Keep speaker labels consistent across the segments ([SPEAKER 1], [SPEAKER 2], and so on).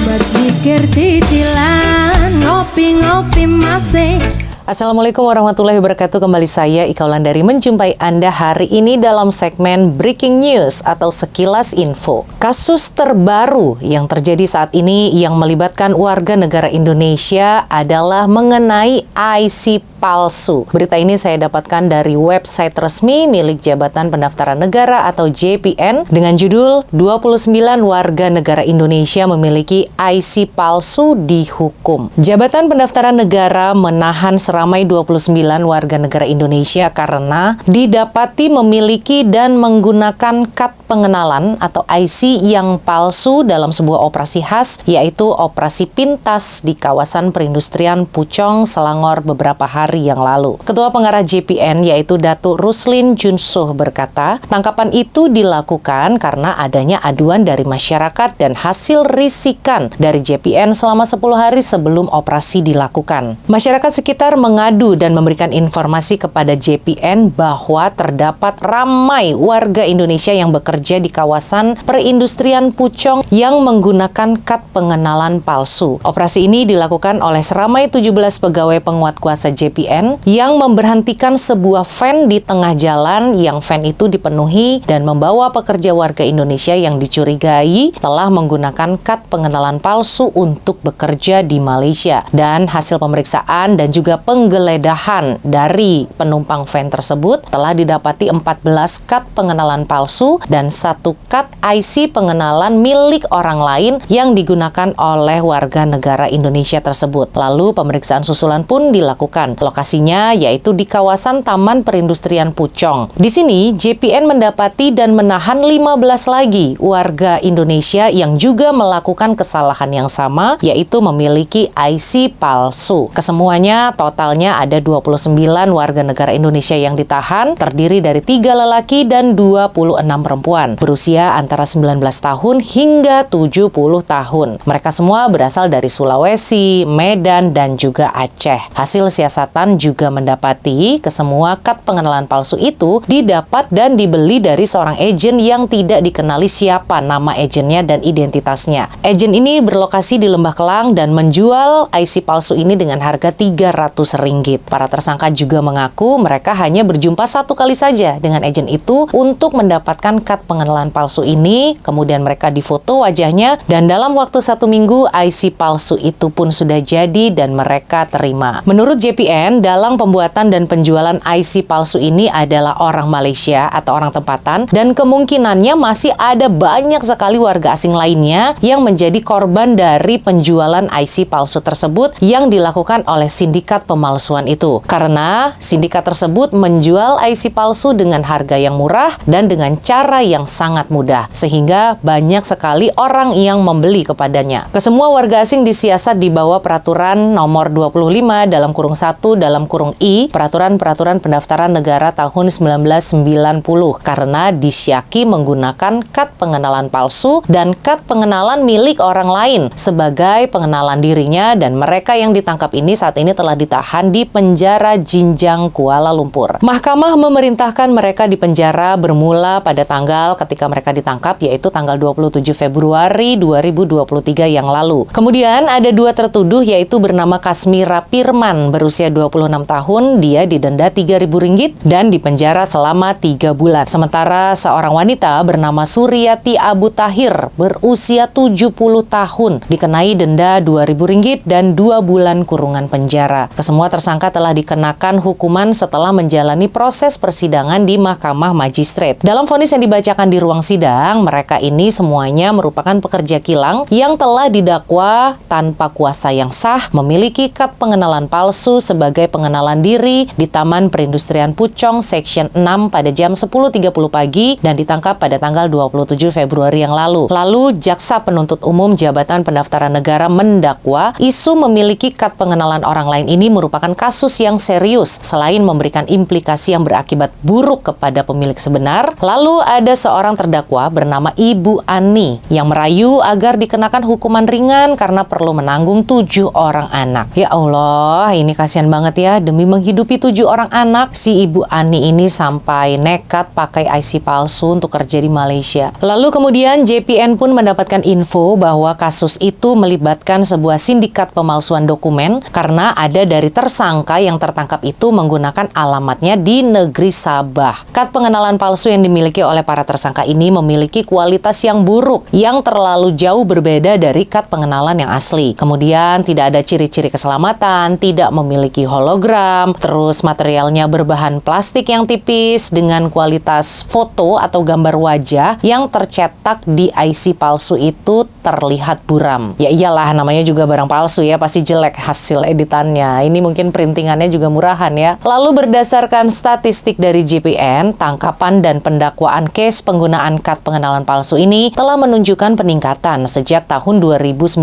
[SPEAKER 1] buat mikir cicilan, ngopi-ngopi masih.
[SPEAKER 2] Assalamualaikum warahmatullahi wabarakatuh. Kembali saya Ika Wulandari menjumpai Anda hari ini dalam segmen Breaking News atau Sekilas Info. Kasus terbaru yang terjadi saat ini yang melibatkan warga negara Indonesia adalah mengenai IC palsu. Berita ini saya dapatkan dari website resmi milik Jabatan Pendaftaran Negara atau JPN dengan judul 29 warga negara Indonesia memiliki IC palsu dihukum. Jabatan Pendaftaran Negara menahan seramai 29 warga negara Indonesia karena didapati memiliki dan menggunakan kad pengenalan atau IC yang palsu dalam sebuah operasi khas, yaitu operasi pintas di kawasan perindustrian Pucong, Selangor beberapa hari yang lalu. Ketua Pengarah JPN yaitu Datuk Ruslin Junsuh berkata, tangkapan itu dilakukan karena adanya aduan dari masyarakat dan hasil risikan dari JPN selama 10 hari sebelum operasi dilakukan. Masyarakat sekitar mengadu dan memberikan informasi kepada JPN bahwa terdapat ramai warga Indonesia yang bekerja di kawasan perindustrian Pucong yang menggunakan kad pengenalan palsu. Operasi ini dilakukan oleh seramai 17 pegawai penguat kuasa JPN yang memberhentikan sebuah van di tengah jalan yang van itu dipenuhi dan membawa pekerja warga Indonesia yang dicurigai telah menggunakan kad pengenalan palsu untuk bekerja di Malaysia. Dan hasil pemeriksaan dan juga penggeledahan dari penumpang van tersebut telah didapati 14 kad pengenalan palsu dan 1 kad IC pengenalan milik orang lain yang digunakan oleh warga negara Indonesia tersebut. Lalu pemeriksaan susulan pun dilakukan. Lokasinya yaitu di kawasan Taman Perindustrian Pucong. Di sini JPN mendapati dan menahan 15 lagi warga Indonesia yang juga melakukan kesalahan yang sama, yaitu memiliki IC palsu. Kesemuanya totalnya ada 29 warga negara Indonesia yang ditahan, terdiri dari 3 lelaki dan 26 perempuan, berusia antara 19 tahun hingga 70 tahun. Mereka semua berasal dari Sulawesi, Medan, dan juga Aceh. Hasil siasatan juga mendapati kesemua kad pengenalan palsu itu didapat dan dibeli dari seorang ejen yang tidak dikenali siapa nama ejennya dan identitasnya. Ejen ini berlokasi di Lembah Kelang dan menjual IC palsu ini dengan harga Rp300. Para tersangka juga mengaku mereka hanya berjumpa 1 kali saja dengan ejen itu untuk mendapatkan kad pengenalan palsu ini, kemudian mereka difoto wajahnya dan dalam waktu 1 minggu IC palsu itu pun sudah jadi dan mereka terima. Menurut JPN, dalam pembuatan dan penjualan IC palsu ini adalah orang Malaysia atau orang tempatan dan kemungkinannya masih ada banyak sekali warga asing lainnya yang menjadi korban dari penjualan IC palsu tersebut yang dilakukan oleh sindikat pemalsuan itu. Karena sindikat tersebut menjual IC palsu dengan harga yang murah dan dengan cara yang sangat mudah, sehingga banyak sekali orang yang membeli kepadanya. Kesemua warga asing disiasat di bawah peraturan nomor 25 dalam kurung 1 dalam kurung I Peraturan Pendaftaran Negara tahun 1990 karena disyaki menggunakan kad pengenalan palsu dan kad pengenalan milik orang lain sebagai pengenalan dirinya, dan mereka yang ditangkap ini saat ini telah ditahan di penjara Jinjang, Kuala Lumpur. Mahkamah memerintahkan mereka dipenjara bermula pada tanggal ketika mereka ditangkap, yaitu tanggal 27 Februari 2023 yang lalu. Kemudian ada 2 tertuduh, yaitu bernama Kasmira Pirman berusia 26 tahun, dia didenda Rp3.000 dan dipenjara selama 3 bulan. Sementara seorang wanita bernama Suryati Abu Tahir berusia 70 tahun dikenai denda Rp2.000 dan 2 bulan kurungan penjara. Kesemua tersangka telah dikenakan hukuman setelah menjalani proses persidangan di Mahkamah Magistrate. Dalam vonis yang dibacakan di ruang sidang, mereka ini semuanya merupakan pekerja kilang yang telah didakwa tanpa kuasa yang sah, memiliki kad pengenalan palsu sebagai pengenalan diri di Taman Perindustrian Pucong Section 6 pada jam 10.30 pagi dan ditangkap pada tanggal 27 Februari yang lalu. Lalu, Jaksa Penuntut Umum Jabatan Pendaftaran Negara mendakwa isu memiliki kad pengenalan orang lain ini merupakan kasus yang serius. Selain memberikan implikasi yang berakibat buruk kepada pemilik sebenar, lalu ada seorang terdakwa bernama Ibu Ani yang merayu agar dikenakan hukuman ringan karena perlu menanggung 7 orang anak. Ya Allah, ini kasihan banget banget ya, demi menghidupi 7 orang anak, si Ibu Ani ini sampai nekat pakai IC palsu untuk kerja di Malaysia. Lalu kemudian JPN pun mendapatkan info bahwa kasus itu melibatkan sebuah sindikat pemalsuan dokumen karena ada dari tersangka yang tertangkap itu menggunakan alamatnya di negeri Sabah. Kad pengenalan palsu yang dimiliki oleh para tersangka ini memiliki kualitas yang buruk, yang terlalu jauh berbeda dari kad pengenalan yang asli. Kemudian tidak ada ciri-ciri keselamatan, tidak memiliki hologram, terus materialnya berbahan plastik yang tipis dengan kualitas foto atau gambar wajah yang tercetak di IC palsu itu terlihat buram. Ya iyalah, namanya juga barang palsu ya, pasti jelek hasil editannya. Ini mungkin printingannya juga murahan ya. Lalu berdasarkan statistik dari JPN, tangkapan dan pendakwaan case penggunaan kad pengenalan palsu ini telah menunjukkan peningkatan sejak tahun 2019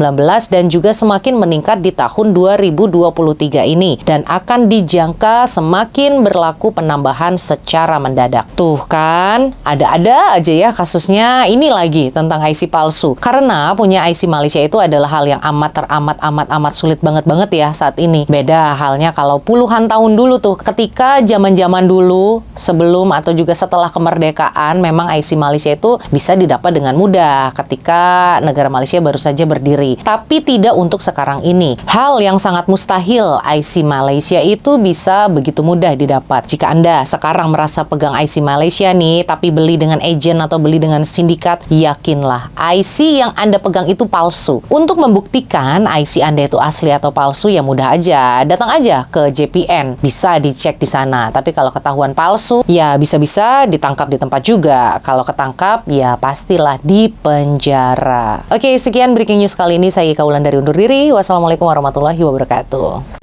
[SPEAKER 2] dan juga semakin meningkat di tahun 2023 ini dan akan dijangka semakin berlaku penambahan secara mendadak. Tuh kan, ada-ada aja ya kasusnya. Ini lagi tentang IC palsu. Karena punya IC Malaysia itu adalah hal yang amat sulit banget ya saat ini. Beda halnya kalau puluhan tahun dulu tuh, ketika zaman-zaman dulu sebelum atau juga setelah kemerdekaan, memang IC Malaysia itu bisa didapat dengan mudah ketika negara Malaysia baru saja berdiri. Tapi tidak untuk sekarang ini. Hal yang sangat mustahil IC Malaysia itu bisa begitu mudah didapat. Jika Anda sekarang merasa pegang IC Malaysia nih, tapi beli dengan agen atau beli dengan sindikat, yakinlah IC yang Anda pegang itu palsu. Untuk membuktikan IC Anda itu asli atau palsu, ya mudah aja. Datang aja ke JPN. Bisa dicek di sana. Tapi kalau ketahuan palsu, ya bisa-bisa ditangkap di tempat juga. Kalau ketangkap, ya pastilah di penjara. Oke, sekian breaking news kali ini. Saya Ika Wulandari undur diri. Wassalamualaikum warahmatullahi wabarakatuh.